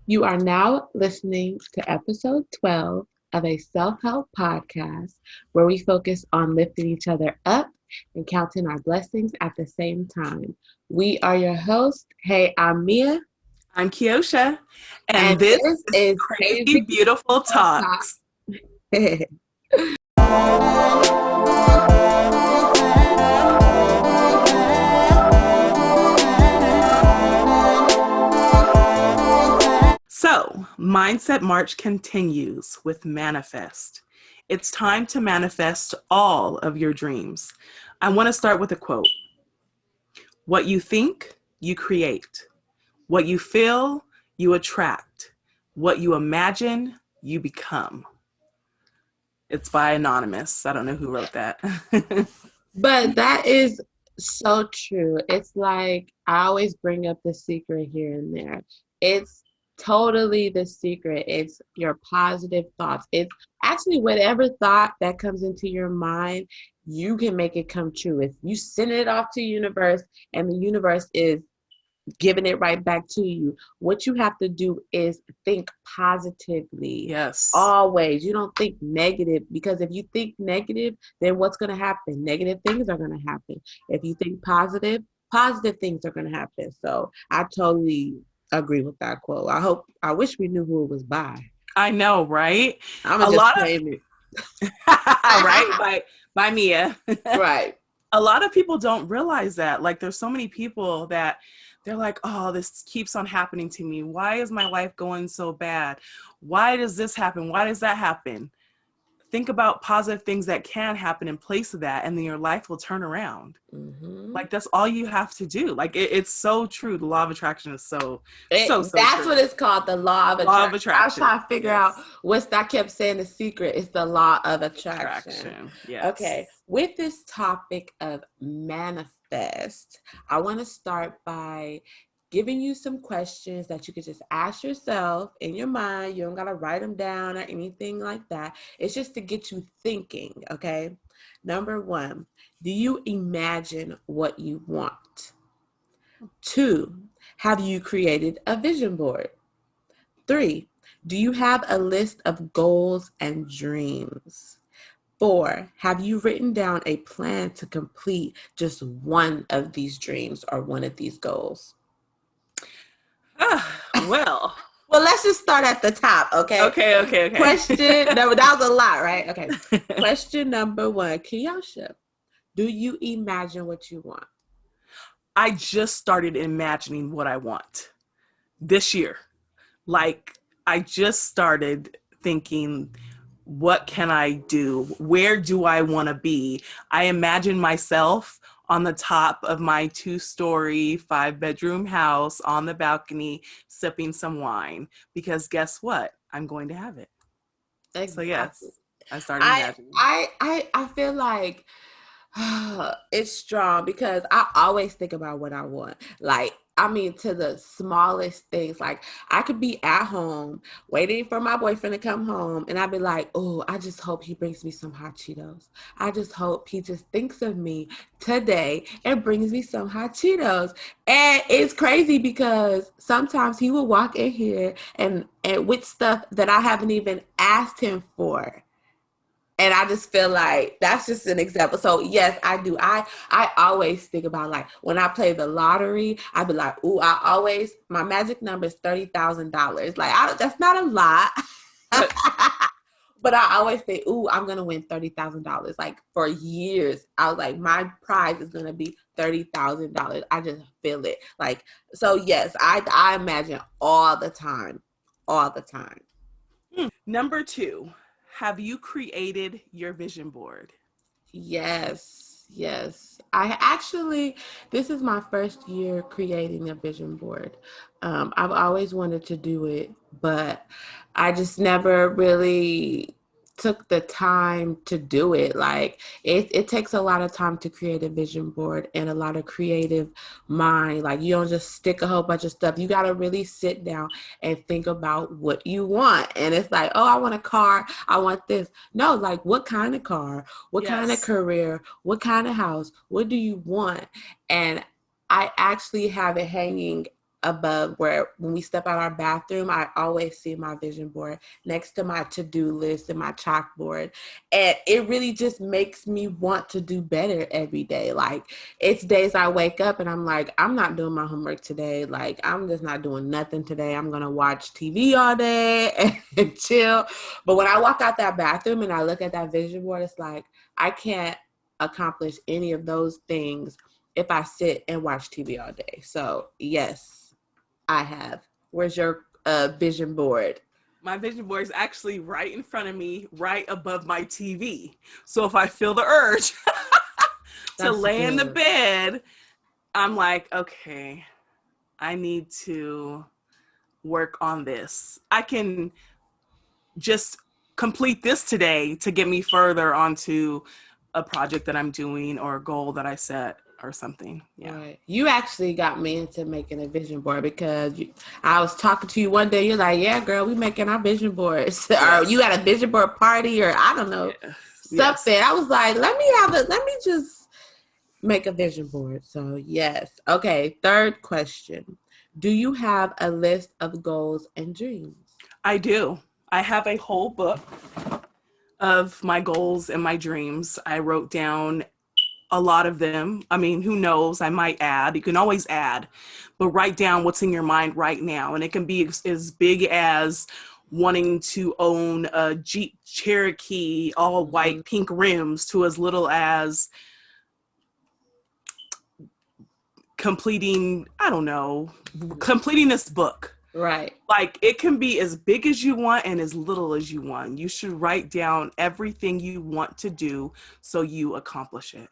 You are now listening to episode 12 of a self help podcast where we focus on lifting each other up and counting our blessings at the same time. We are your hosts. Hey, I'm Mia, I'm Kiosha, and and this this is is Crazy Crazy Beautiful Beautiful Talk. Talks. So, Mindset March continues with Manifest. It's time to manifest all of your dreams. I want to start with a quote. What you think, you create. What you feel, you attract. What you imagine, you become. It's by Anonymous. I don't know who wrote that. But that is so true. It's like I always bring up the secret here and there. It's totally the secret. It's your positive thoughts. It's actually whatever thought that comes into your mind, you can make it come true. If you send it off to the universe and the universe is giving it right back to you. What you have to do is think positively. Yes. Always. You don't think negative because if you think negative, then what's going to happen? Negative things are going to happen. If you think positive, positive things are going to happen. So I totally agree with that quote. I wish we knew who it was by. I know, right? I'm A going to just lot of claim it. right by Mia. Right. A lot of people don't realize that. Like there's so many people that they're like, oh, this keeps on happening to me. Why is my life going so bad? Why does this happen? Why does that happen? Think about positive things that can happen in place of that, and then your life will turn around. Mm-hmm. Like that's all you have to do. Like it's so true. The law of attraction is so That's true. what it's called, the law of Law of attraction. I was attraction. trying to figure out Yes. I kept saying the secret is the law of attraction. Attraction. Yes. Okay, with this topic of manifest, I want to start by giving you some questions that you could just ask yourself in your mind. You don't got to write them down or anything like that. It's just to get you thinking, okay? Number one, do you imagine what you want? Two, have you created a vision board? Three, do you have a list of goals and dreams? Four, have you written down a plan to complete just one of these dreams or one of these goals? Well. Well, let's just start at the top, okay? Okay. Question number, that was a lot, right? Okay. Question number one, Kiyosha, do you imagine what you want? I just started imagining what I want this year. Like, I just started thinking, what can I do? Where do I want to be? I imagine myself on the top of my 2-story, 5-bedroom house on the balcony, sipping some wine. Because guess what? I'm going to have it. So, Exactly. yes, I started I imagining. I feel like it's strong because I always think about what I want. Like, I mean, to the smallest things. Like, I could be at home waiting for my boyfriend to come home, and I'd be like, oh, I just hope he brings me some hot Cheetos. I just hope he just thinks of me today and brings me some hot Cheetos. And it's crazy because sometimes he will walk in here and with stuff that I haven't even asked him for, and I just feel like that's just an example. So yes, I do. I always think about, like, when I play the lottery, I'd be like, ooh, my magic number is $30,000. Like, that's not a lot. But I always say, ooh, I'm gonna win $30,000. Like, for years, I was like, my prize is gonna be $30,000. I just feel it. Like, so yes, I imagine all the time, all the time. Number 2, have you created your vision board? Yes, yes. I actually, this is my first year creating a vision board. I've always wanted to do it, but I just never really took the time to do it. Like, it takes a lot of time to create a vision board and a lot of creative mind. Like, you don't just stick a whole bunch of stuff. You got to really sit down and think about what you want. And it's like, oh, I want a car. I want this. No, like, what kind of car? What kind of Yes. career? What kind of house? What do you want? And I actually have it hanging above where when we step out our bathroom, I always see my vision board next to my to-do list and my chalkboard. And it really just makes me want to do better every day. Like it's days I wake up and I'm like, I'm not doing my homework today. Like I'm just not doing nothing today. I'm going to watch TV all day and chill. But when I walk out that bathroom and I look at that vision board, it's like, I can't accomplish any of those things if I sit and watch TV all day. So yes, I have. Where's your vision board? My vision board is actually right in front of me, right above my TV. So if I feel the urge to That's lay in the good. bed, I'm like, okay, I need to work on this. I can just complete this today to get me further onto a project that I'm doing or a goal that I set or something. Yeah. Right. You actually got me into making a vision board because I was talking to you one day. You're like, "Yeah, girl, we making our vision boards." Or Yes. you at a vision board party, or I don't know Yes. Yes. something. I was like, Let me just make a vision board. So yes. Okay. Third question: do you have a list of goals and dreams? I do. I have a whole book of my goals and my dreams. I wrote down a lot of them. I mean, who knows? I might add. You can always add, but write down what's in your mind right now. And it can be as big as wanting to own a Jeep Cherokee, all Mhm. white, pink rims, to as little as completing, I don't know, completing this book. Right. Like it can be as big as you want and as little as you want. You should write down everything you want to do so you accomplish it.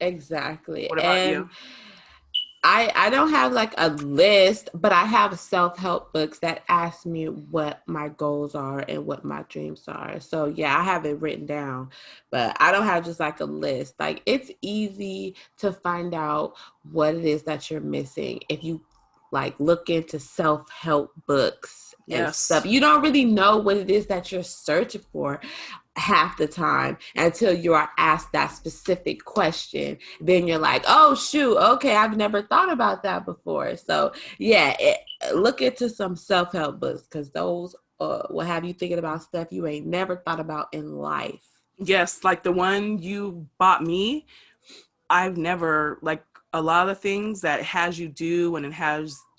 Exactly. What about you? And I don't have like a list, but I have self-help books that ask me what my goals are and what my dreams are. So yeah, I have it written down, but I don't have just like a list. Like it's easy to find out what it is that you're missing if you like look into self-help books and stuff. Yes. You don't really know what it is that you're searching for half the time until you are asked that specific question. Then you're like, oh shoot, okay, I've never thought about that before. So yeah, look into some self-help books because those will have you thinking about stuff you ain't never thought about in life. Yes, like the one you bought me, I've never like a lot of the things that it has you do and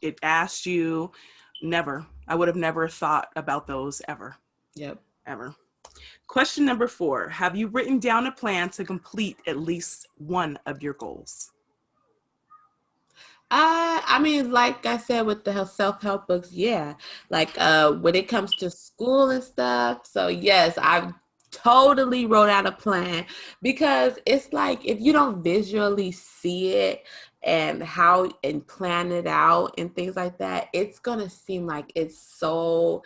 it asks you, never. I would have never thought about those ever. Yep. Ever. Question number 4. Have you written down a plan to complete at least one of your goals? I mean, like I said, with the self-help books, yeah. Like when it comes to school and stuff. So yes, I've totally wrote out a plan because it's like if you don't visually see it and plan it out and things like that, it's gonna seem like it's so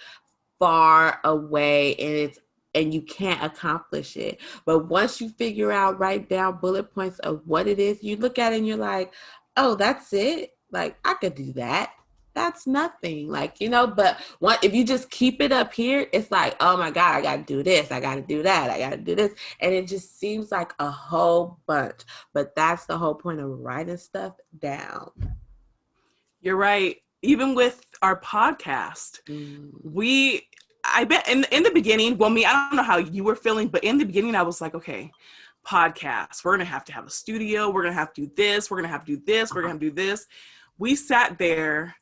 far away and you can't accomplish it. But once you figure out, write down bullet points of what it is, you look at it and you're like, oh, that's it. Like I could do that. That's nothing. Like, but if you just keep it up here, it's like, oh my God, I gotta do this, I gotta do that, I gotta do this. And it just seems like a whole bunch. But that's the whole point of writing stuff down. You're right. Even with our podcast, Mm. I bet in the beginning, well, I don't know how you were feeling, but in the beginning, I was like, okay, podcast, we're going to have a studio. We're going to have to do this. We're going to have to do this. We're going to do this. We sat there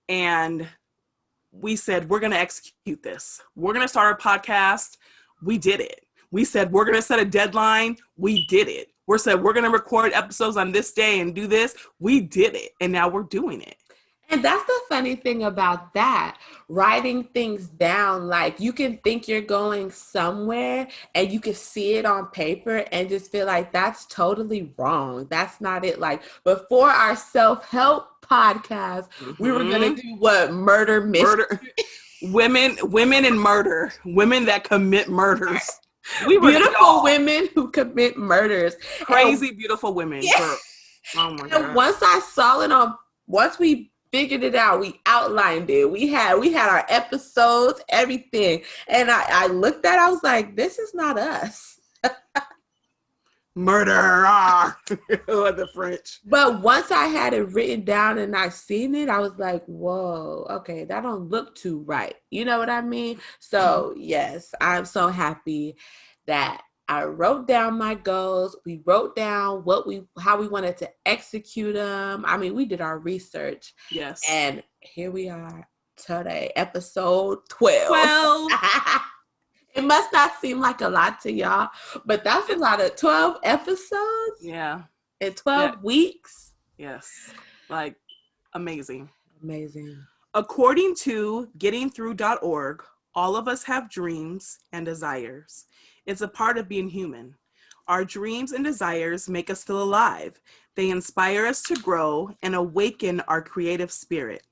and we said, we're going to execute this. We're going to start a podcast. We did it. We said, we're going to set a deadline. We did it. We said, we're going to record episodes on this day and do this. We did it. And now we're doing it. And that's the funny thing about that, writing things down. Like you can think you're going somewhere and you can see it on paper and just feel like that's totally wrong. That's not it. Like before our self-help podcast, we were going to do what? Murder mystery. Murder. Women and murder. Women that commit murders. We were beautiful women who commit murders. Crazy, beautiful women. Yeah. Oh my God. And once we figured it out, we outlined it. We had our episodes, everything. And I looked at it, I was like, this is not us. Murderer. The French. But once I had it written down and I seen it, I was like, whoa, okay, that don't look too right. You know what I mean? So yes, I'm so happy that I wrote down my goals. We wrote down how we wanted to execute them. I mean, we did our research. Yes. And here we are today, episode 12. 12. It must not seem like a lot to y'all, but that's a lot of 12 episodes Yeah. in 12 Yeah. weeks. Yes. Like, amazing. Amazing. According to gettingthrough.org, all of us have dreams and desires. It's a part of being human. Our dreams and desires make us feel alive. They inspire us to grow and awaken our creative spirit.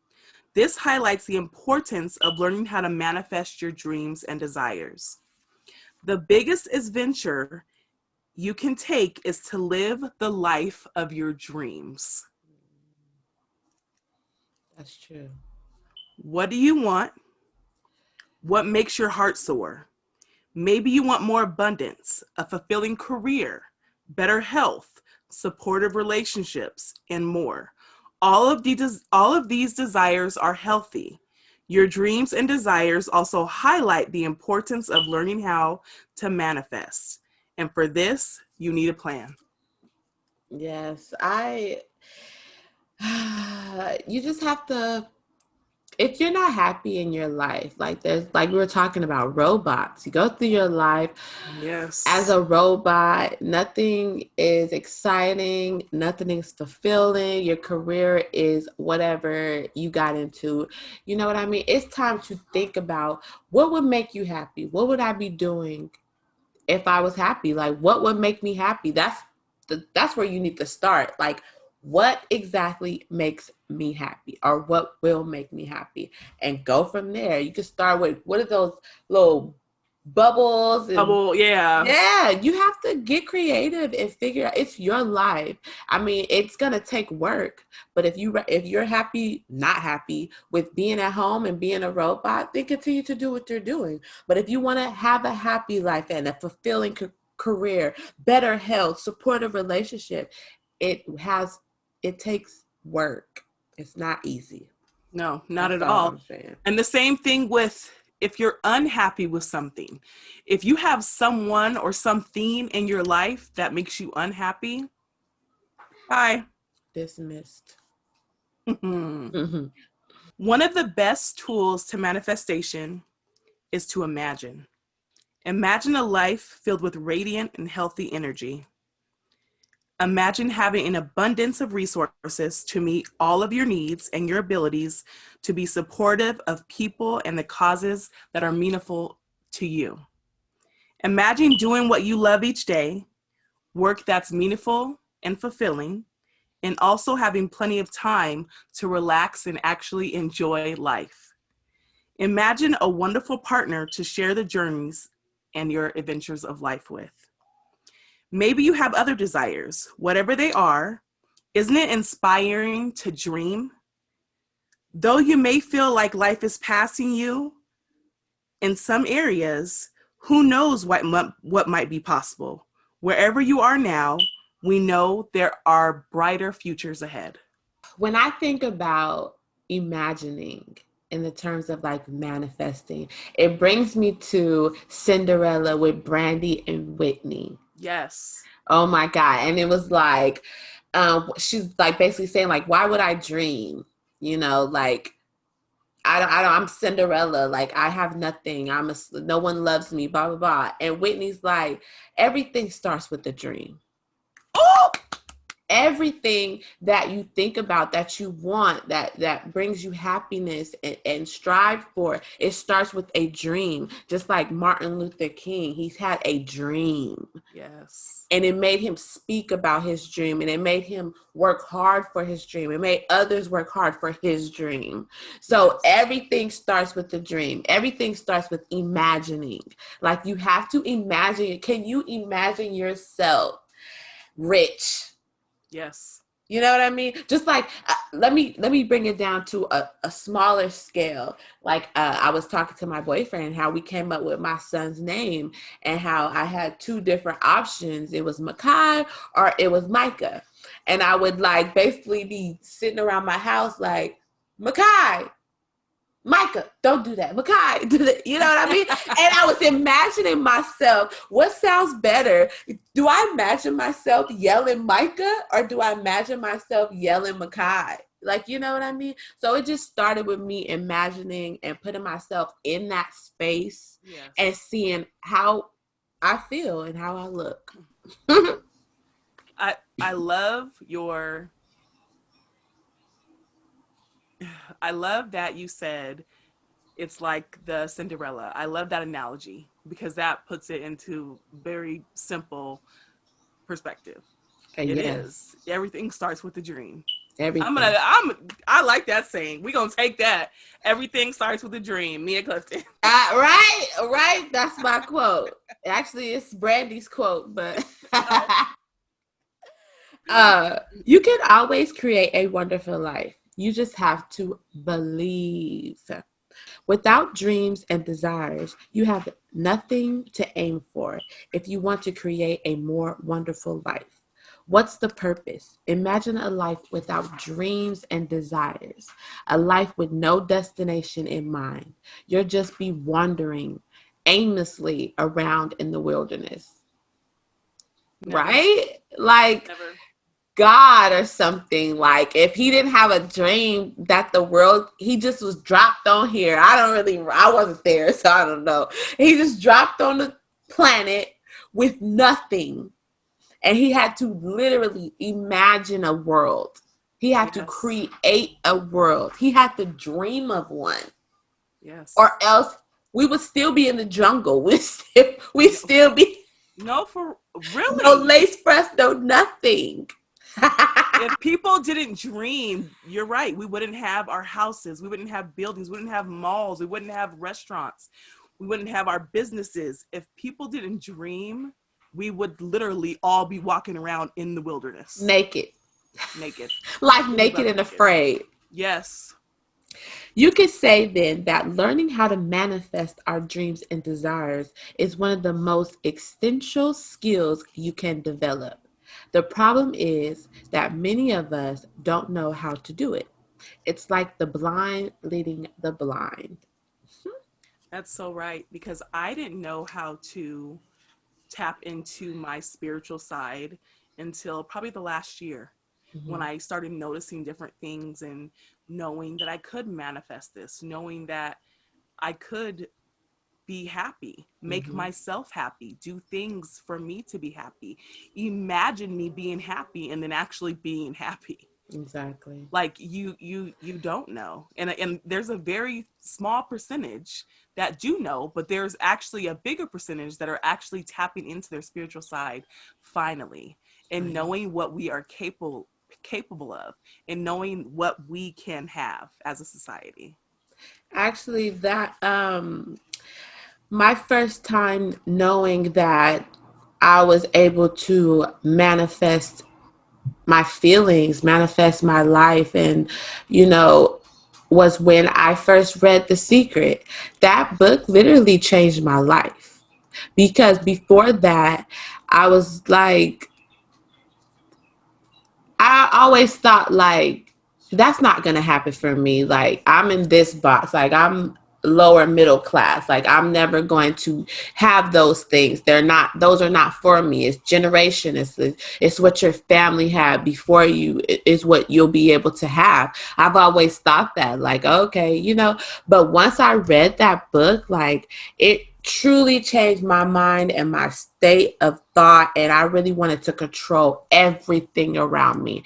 This highlights the importance of learning how to manifest your dreams and desires. The biggest adventure you can take is to live the life of your dreams. That's true. What do you want? What makes your heart soar? Maybe you want more abundance, a fulfilling career, better health, supportive relationships, and more. All of these desires are healthy. Your dreams and desires also highlight the importance of learning how to manifest. And for this, you need a plan. Yes, you just have to, if you're not happy in your life, like we were talking about robots, you go through your life as Yes. a robot, nothing is exciting, nothing is fulfilling. Your career is whatever you got into. You know what I mean? It's time to think about what would make you happy. What would I be doing if I was happy? Like, what would make me happy? That's where you need to start. Like, what exactly makes me happy, or what will make me happy, and go from there. You can start with, what are those little bubbles? And Bubble, yeah. yeah, you have to get creative and figure out, it's your life. I mean, it's gonna take work, but if you're happy, not happy with being at home and being a robot, then continue to do what you're doing. But if you want to have a happy life and a fulfilling career, better health, supportive relationship, it has it takes work. It's not easy. No, not That's at all all. I'm saying. And the same thing with if you're unhappy with something. If you have someone or something in your life that makes you unhappy, bye. Dismissed. One Hmm. of the best tools to manifestation is to imagine. Imagine a life filled with radiant and healthy energy. Imagine having an abundance of resources to meet all of your needs and your abilities to be supportive of people and the causes that are meaningful to you. Imagine doing what you love each day, work that's meaningful and fulfilling, and also having plenty of time to relax and actually enjoy life. Imagine a wonderful partner to share the journeys and your adventures of life with. Maybe you have other desires, whatever they are. Isn't it inspiring to dream? Though you may feel like life is passing you in some areas, who knows what might be possible? Wherever you are now, we know there are brighter futures ahead. When I think about imagining in the terms of like manifesting, it brings me to Cinderella with Brandy and Whitney. Yes. Oh my God. And it was like, she's like basically saying, like, why would I dream? You know, like, I'm Cinderella. Like, I have nothing. No one loves me, blah, blah, blah. And Whitney's like, everything starts with a dream. Oh, Everything that you think about, that you want, that brings you happiness, and strive for, it starts with a dream. Just like Martin Luther King, he's had a dream, yes. and it made him speak about his dream, and it made him work hard for his dream. It made others work hard for his dream. So Yes. everything starts with the dream. Everything starts with imagining. Like, you have to imagine. Can you imagine yourself rich? Yes. You know what I mean? Just like let me bring it down to a smaller scale. Like I was talking to my boyfriend and how we came up with my son's name and how I had two different options. It was Makai or it was Micah. And I would like basically be sitting around my house like Makai, Micah, don't do that. Makai, do that. You know what I mean? And I was imagining myself, what sounds better? Do I imagine myself yelling Micah or do I imagine myself yelling Makai? Like, you know what I mean? So it just started with me imagining and putting myself in that space and Yes. seeing how I feel and how I look. I love your I love that you said it's like the Cinderella. I love that analogy because that puts it into very simple perspective. It Yes, is. Everything starts with a dream. everything. I like that saying. We're gonna take that. Everything starts with a dream. Mia Clifton. Right, right. That's my quote. Actually, it's Brandy's quote, but Oh. you can always create a wonderful life. You just have to believe. Without dreams and desires, you have nothing to aim for if you want to create a more wonderful life. What's the purpose? Imagine a life without dreams and desires, a life with no destination in mind. You'll just be wandering aimlessly around in the wilderness, Never. right? Like Never. God or something. Like if he didn't have a dream that the world, he just was dropped on here. I wasn't there, so I don't know. He just dropped on the planet with nothing. And he had to literally imagine a world. He had to Yes. create a world. He had to dream of one. Yes. Or else we would still be in the jungle. We No, still be no, for no really. lace press, no nothing. If people didn't dream, you're right. We wouldn't have our houses. We wouldn't have buildings. We wouldn't have malls. We wouldn't have restaurants. We wouldn't have our businesses. If people didn't dream, we would literally all be walking around in the wilderness Naked. naked, Like fully naked buck and naked. afraid. Yes. You could say then that learning how to manifest our dreams and desires is one of the most essential skills you can develop. The problem is that many of us don't know how to do it. It's like the blind leading the blind. That's so right. Because I didn't know how to tap into my spiritual side until probably the last year when Mhm. I started noticing different things and knowing that I could manifest this, knowing that I could be happy, make Mhm. myself happy, do things for me to be happy. Imagine me being happy and then actually being happy. Exactly. Like you don't know, and there's a very small percentage that do know, but there's actually a bigger percentage that are actually tapping into their spiritual side finally, and Right. knowing what we are capable of, and knowing what we can have as a society. Actually, that my first time knowing that I was able to manifest my feelings, manifest my life, and you know, was when I first read The Secret. That book literally changed my life because before that, I was like, I always thought like that's not gonna happen for me. Like I'm in this box. Like I'm lower middle class. Like I'm never going to have those things. They're not. Those are not for me. It's generation. It's what your family had before you. Is what you'll be able to have. I've always thought that. Like okay, you know. But once I read that book, like it truly changed my mind and my state of thought, and I really wanted to control everything around me.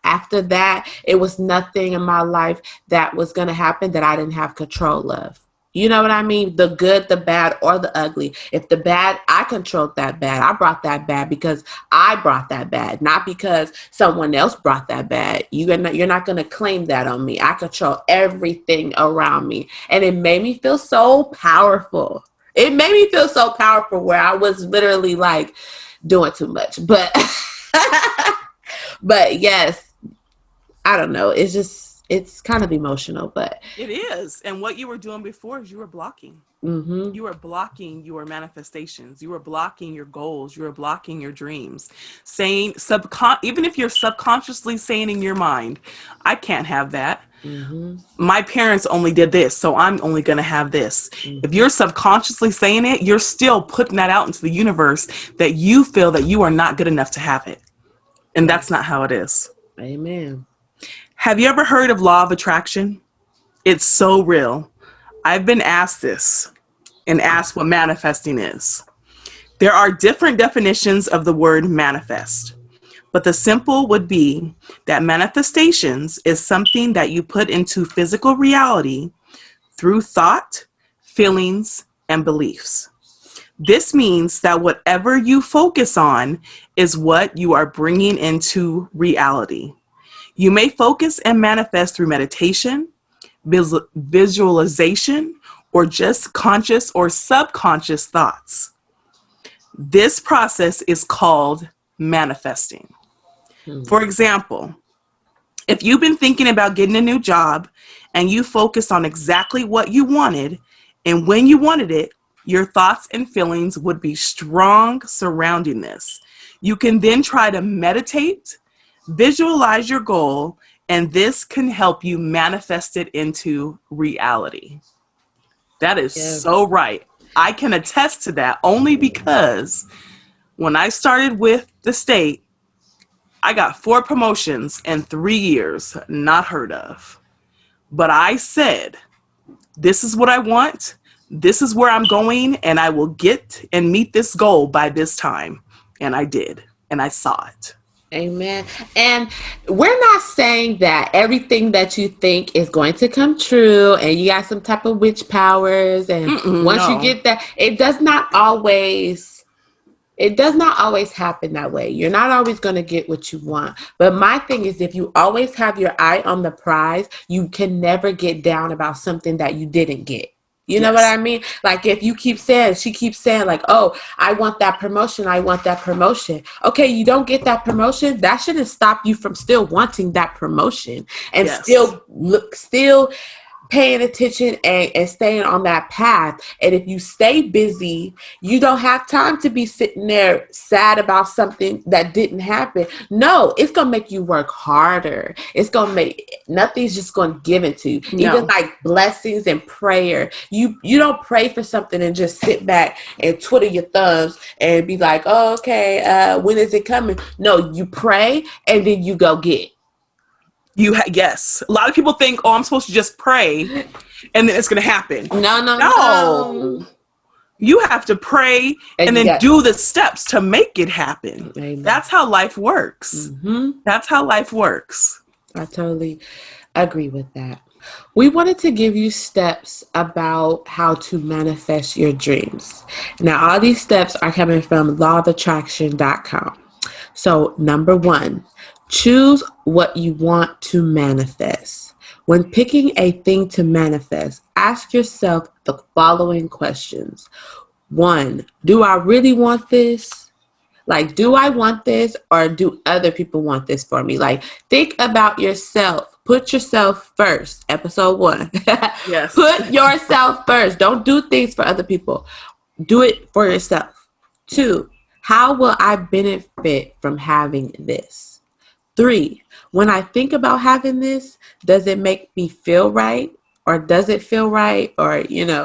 After that, it was nothing in my life that was going to happen that I didn't have control of. You know what I mean? The good, the bad, or the ugly. If the bad, I controlled that bad. I brought that bad because I brought that bad, not because someone else brought that bad. You're not going to claim that on me. I control everything around me. And it made me feel so powerful. It made me feel so powerful where I was literally like doing too much. But but yes, I don't know. It's just, it's kind of emotional, but It is. And what you were doing before is you were blocking. mm-hmm, You are blocking your manifestations. You are blocking your goals. You are blocking your dreams. Saying even if you're subconsciously saying in your mind, I can't have that. mm-hmm, My parents only did this, so I'm only going to have this. If mm-hmm. you're subconsciously saying it, you're still putting that out into the universe that you feel that you are not good enough to have it. And that's not Yes. how it is. Amen. Have you ever heard of law of attraction? It's so real. I've been asked this and asked what manifesting is. There are different definitions of the word manifest, but the simple would be that manifestations is something that you put into physical reality through thought, feelings, and beliefs. This means that whatever you focus on is what you are bringing into reality. You may focus and manifest through meditation, visualization, or just conscious or subconscious thoughts. This process is called manifesting. Hmm. For example, if you've been thinking about getting a new job and you focused on exactly what you wanted and when you wanted it, your thoughts and feelings would be strong surrounding this. You can then try to meditate, visualize your goal, and this can help you manifest it into reality. That is Yeah. so right. I can attest to that only because when I started with the state, I got 4 promotions in 3 years, not heard of. But I said, this is what I want. This is where I'm going, and I will get and meet this goal by this time. And I did, and I saw it. Amen. And we're not saying that everything that you think is going to come true and you got some type of witch powers. And Mm-mm, once you no. get that, it does not always happen that way. You're not always going to get what you want. But my thing is, if you always have your eye on the prize, you can never get down about something that you didn't get. You know what Yes. I mean? Like if you keep saying, she keeps saying, like, oh, I want that promotion. I want that promotion. Okay, you don't get that promotion. That shouldn't stop you from still wanting that promotion and Yes. still paying attention and staying on that path. And if you stay busy, you don't have time to be sitting there sad about something that didn't happen. No, it's gonna make you work harder. It's gonna make nothing's just gonna give it to you. Even No. like blessings and prayer. You don't pray for something and just sit back and twiddle your thumbs and be like, oh, okay, when is it coming? No, you pray and then you go get. Yes. A lot of people think, oh, I'm supposed to just pray and then it's going to happen. No, no, no. No. You have to pray And and you then got, do the steps to make it happen. amen. That's how life works. Hmm. That's how life works. I totally agree with that. We wanted to give you steps about how to manifest your dreams. Now, all these steps are coming from lawofattraction.com. So, number one, choose what you want to manifest. When picking a thing to manifest, ask yourself the following questions. One, do I really want this? Like, do I want this or do other people want this for me? Like, think about yourself. Put yourself first. Episode 1. Yes. Put yourself first. Don't do things for other people. Do it for yourself. 2, how will I benefit from having this? 3, when I think about having this, does it make me feel right? Or does it feel right? Or,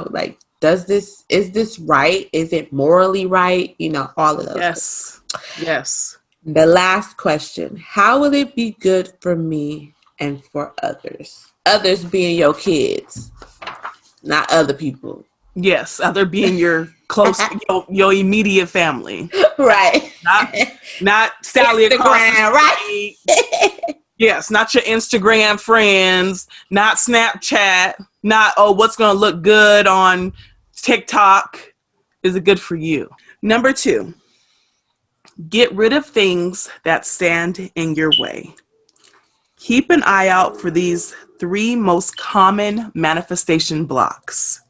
like, is this right? Is it morally right? All of those things. Yes. Yes. The last question, how will it be good for me and for others? Others being your kids, not other people. Yes. Other being your close, your immediate family. Right. Not not Sally across the Instagram, right? street. Yes, not your Instagram friends, not Snapchat, not, oh, what's going to look good on TikTok. Is it good for you? Number 2, get rid of things that stand in your way. Keep an eye out for these 3 most common manifestation blocks: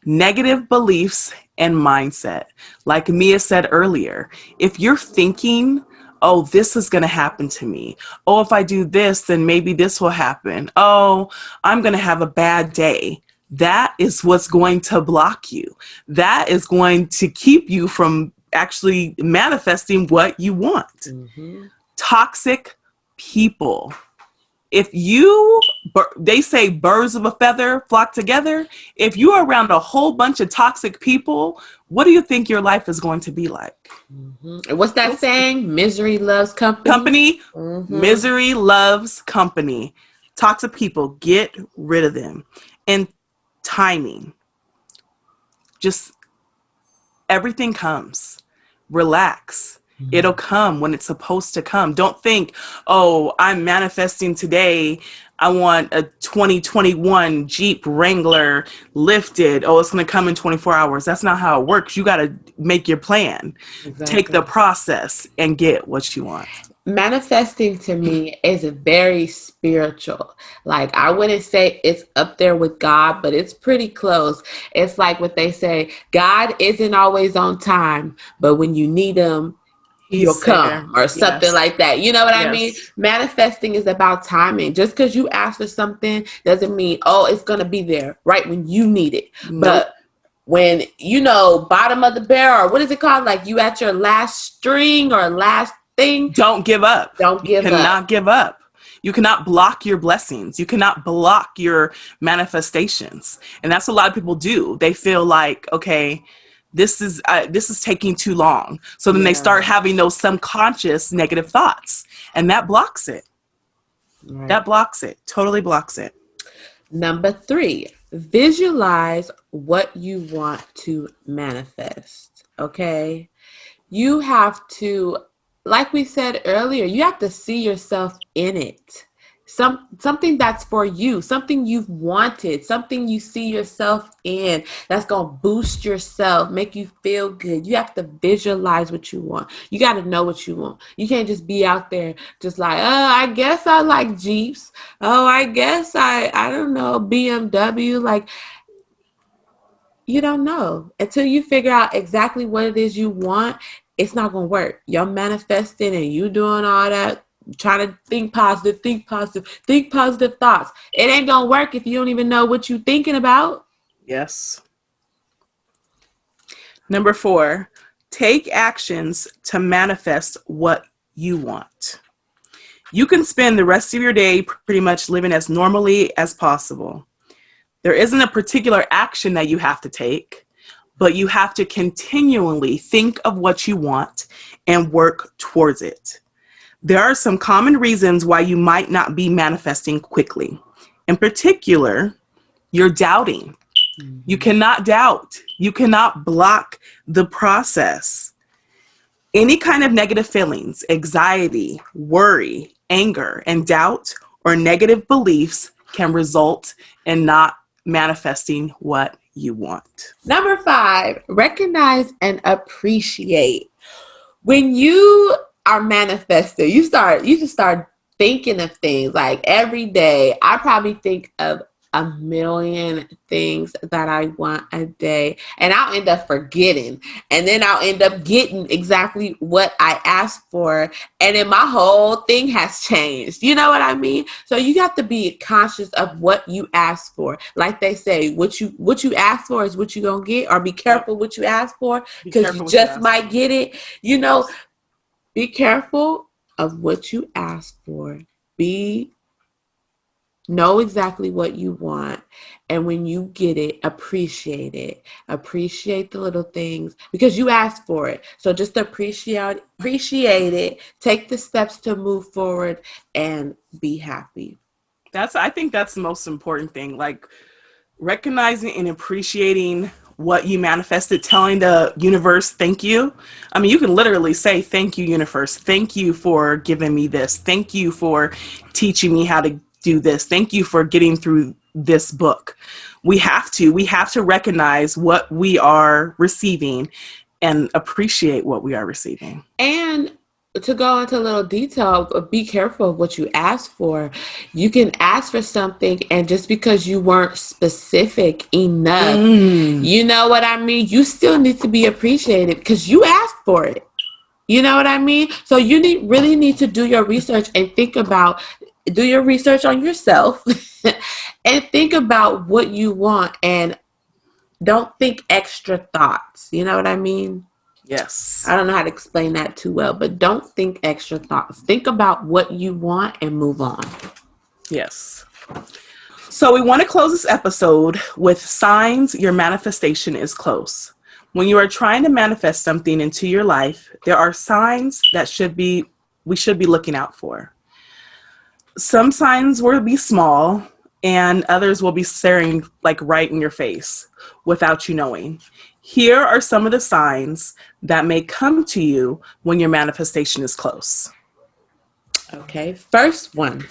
negative beliefs and mindset. Like Mia said earlier, if you're thinking, oh, this is going to happen to me. Oh, if I do this, then maybe this will happen. Oh, I'm going to have a bad day. That is what's going to block you. That is going to keep you from actually manifesting what you want. Mm-hmm. Toxic people. If you, they say birds of a feather flock together. If you are around a whole bunch of toxic people, what do you think your life is going to be like? And what's that saying? Misery loves company. Company, Mm-hmm. misery loves company. Toxic people, get rid of them. And timing, just everything comes. Relax. It'll come when it's supposed to come. Don't think, oh, I'm manifesting today. I want a 2021 Jeep Wrangler lifted. Oh, it's going to come in 24 hours. That's not how it works. You got to make your plan, take the Exactly. process, and get what you want. Manifesting to me is very spiritual. Like, I wouldn't say it's up there with God, but it's pretty close. It's like what they say, God isn't always on time, but when you need him, he'll He's there. come, or something Yes. like that. You know what I mean? Yes. Manifesting is about timing. Just because you ask for something doesn't mean, oh, it's going to be there right when you need it. Nope. But when, bottom of the barrel, or what is it called? Like, you at your last string or last thing, Don't give up. don't You give up. cannot give up. You cannot block your blessings. You cannot block your manifestations. And that's what a lot of people do. They feel like, okay, this is taking too long. So then they start Yeah, having those subconscious negative thoughts, and that blocks it. right. That blocks it. Totally blocks it. Number 3, visualize what you want to manifest. Okay. You have to, like we said earlier, you have to see yourself in it. Something that's for you, something you've wanted, something you see yourself in, that's going to boost yourself, make you feel good. You have to visualize what you want. You got to know what you want. You can't just be out there just like, oh, I guess I like Jeeps. Oh, I guess I don't know, BMW. Like, you don't know until you figure out exactly what it is you want. It's not going to work. You're manifesting and you doing all that, trying to think positive thoughts. It ain't going to work if you don't even know what you're thinking about. Yes. Number 4, take actions to manifest what you want. You can spend the rest of your day pretty much living as normally as possible. There isn't a particular action that you have to take, but you have to continually think of what you want and work towards it. There are some common reasons why you might not be manifesting quickly. In particular, you're doubting. You Mm-hmm. cannot doubt. You cannot block the process. Any kind of negative feelings, anxiety, worry, anger, and doubt or negative beliefs can result in not manifesting what you want. Number 5, recognize and appreciate. When you are manifesting, you just start thinking of things. Like, every day I probably think of a million things that I want a day, and I'll end up forgetting, and then I'll end up getting exactly what I asked for, and then my whole thing has changed. You know what I mean? So you have to be conscious of what you ask for. Like they say, what you ask for is what you gonna get, or be Yep. careful what you ask for, Be because you careful what you just ask might for. get it. You know, Yes. be careful of what you ask for. Be Know exactly what you want, and when you get it, appreciate it. Appreciate the little things because you asked for it. So just appreciate it. Take the steps to move forward and be happy. I think that's the most important thing. Like recognizing and appreciating what you manifested, telling the universe, thank you. I mean, you can literally say, thank you, universe. Thank you for giving me this. Thank you for teaching me how to do this. Thank you for getting through this book. We have to recognize what we are receiving and appreciate what we are receiving. And to go into a little detail, be careful of what you ask for. You can ask for something, and just because you weren't specific enough, Mm, you know what I mean? You still need to be appreciated because you asked for it. You know what I mean? So you really need to do your research and do your research on yourself and think about what you want and don't think extra thoughts. You know what I mean? Yes. I don't know how to explain that too well, but don't think extra thoughts. Think about what you want and move on. Yes. So we want to close this episode with signs your manifestation is close. When you are trying to manifest something into your life, there are signs that we should be looking out for. Some signs will be small and others will be staring like right in your face without you knowing. Here are some of the signs that may come to you when your manifestation is close. Okay, first one.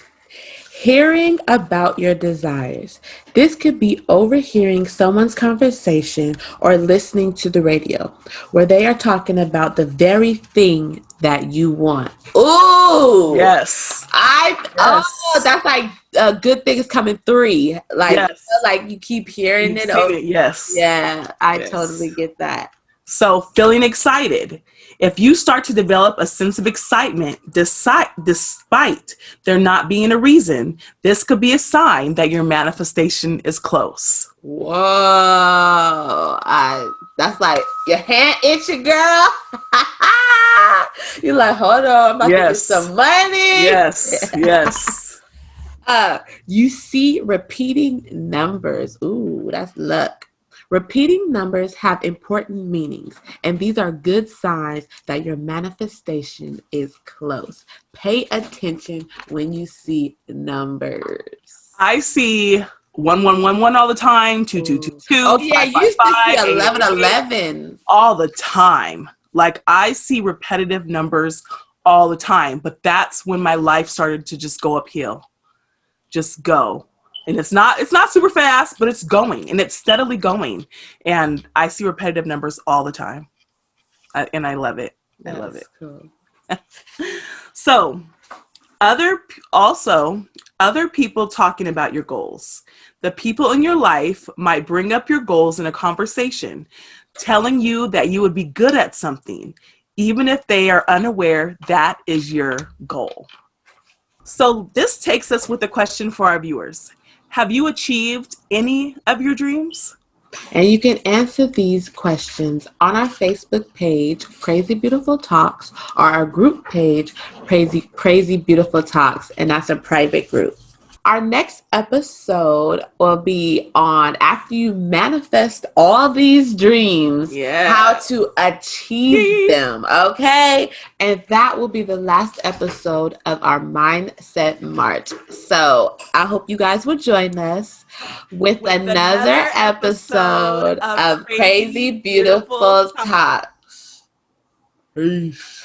Hearing about your desires. This could be overhearing someone's conversation or listening to the radio where they are talking about the very thing that you want. Ooh! Yes. Yes. That's like good things coming three. Yes. Like you keep hearing You've it. seen Oh, it. Yes. yeah, I Yes. totally get that. So, feeling excited. If you start to develop a sense of excitement despite there not being a reason, this could be a sign that your manifestation is close. Whoa. That's like your hand itching, girl. You're like, hold on, I'm about to get Yes. some money. Yes. Yes. You see repeating numbers. Ooh, that's luck. Repeating numbers have important meanings, and these are good signs that your manifestation is close. Pay attention when you see numbers. I see 1111 all the time, Ooh. Oh 2222, yeah, five you five used to see five, 11, 888 11. all the time. Like I see repetitive numbers all the time, but that's when my life started to just go uphill. Just go. And it's not super fast, but it's going and it's steadily going. And I see repetitive numbers all the time. And I love it. I love That's it. cool. So, other also other people talking about your goals. The people in your life might bring up your goals in a conversation, telling you that you would be good at something, even if they are unaware that is your goal. So this takes us with a question for our viewers. Have you achieved any of your dreams? And you can answer these questions on our Facebook page, Crazy Beautiful Talks, or our group page, Crazy Beautiful Talks, and that's a private group. Our next episode will be on after you manifest all these dreams, how Yeah. to achieve Yee. them, okay? And that will be the last episode of our Mindset March. So I hope you guys will join us with With another another episode episode of of Crazy Crazy Beautiful Beautiful Talk. Talks. Peace.